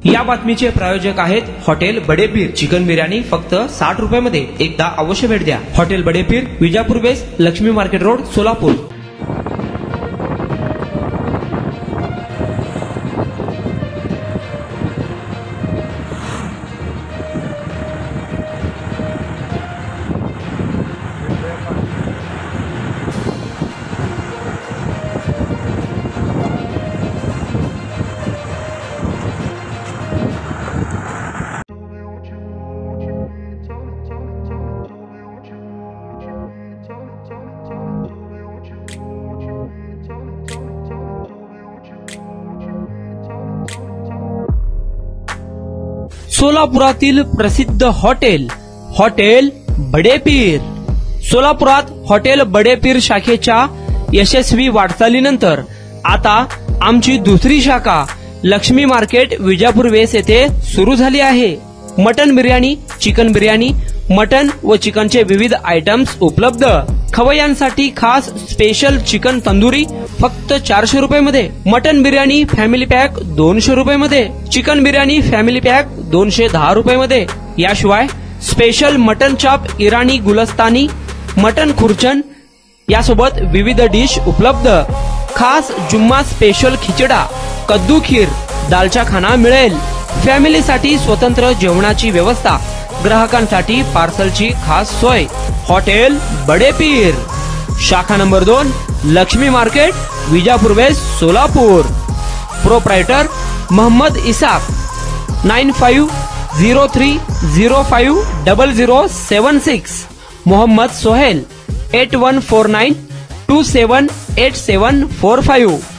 या बातमीचे प्रायोजक आहेत हॉटेल बडेपीर। चिकन बिर्याणी फक्त 60 रुपयामध्ये। एकदा अवश्य भेट द्या। Hotel Badepeer, Vijapur base, Lakshmi market road, Solapur. सोलापुरातील प्रसिद्ध हॉटेल बडेपीर। सोलापुरात हॉटेल बडेपीर शाखेच्या यशस्वी वाटचालीनंतर आता आमची दुसरी शाखा लक्ष्मी मार्केट, विजापूर वेस येथे सुरू झाली आहे। Mutton biryani, chicken biryani, mutton व चिकनचे विविध आयटम्स उपलब्ध। खवय्यांसाठी खास स्पेशल चिकन तंदुरी फक्त 400 रुपयामध्ये। मटन बिर्याणी फॅमिली पॅक 200 रुपयामध्ये। चिकन बिर्याणी फॅमिली पॅक 210 रुपयामध्ये। याशिवाय स्पेशल मटन चाप, इराणी गुलस्तानी, मटन खुर्चन यासोबत विविध डिश उपलब्ध। खास जुम्मा स्पेशल खिचडा, कद्दू खीर, दालचा खाना मिळेल। फॅमिलीसाठी स्वतंत्र जेवणाची व्यवस्था, ग्राहकांसाठी पार्सलची खास सोय। हॉटेल बडेपीर, शाखा number 2, Lakshmi market, Vijapur west, Solapur. Proprietor Mohammed Isaq, 9503050076। Mohammed Sohail, 8149278745।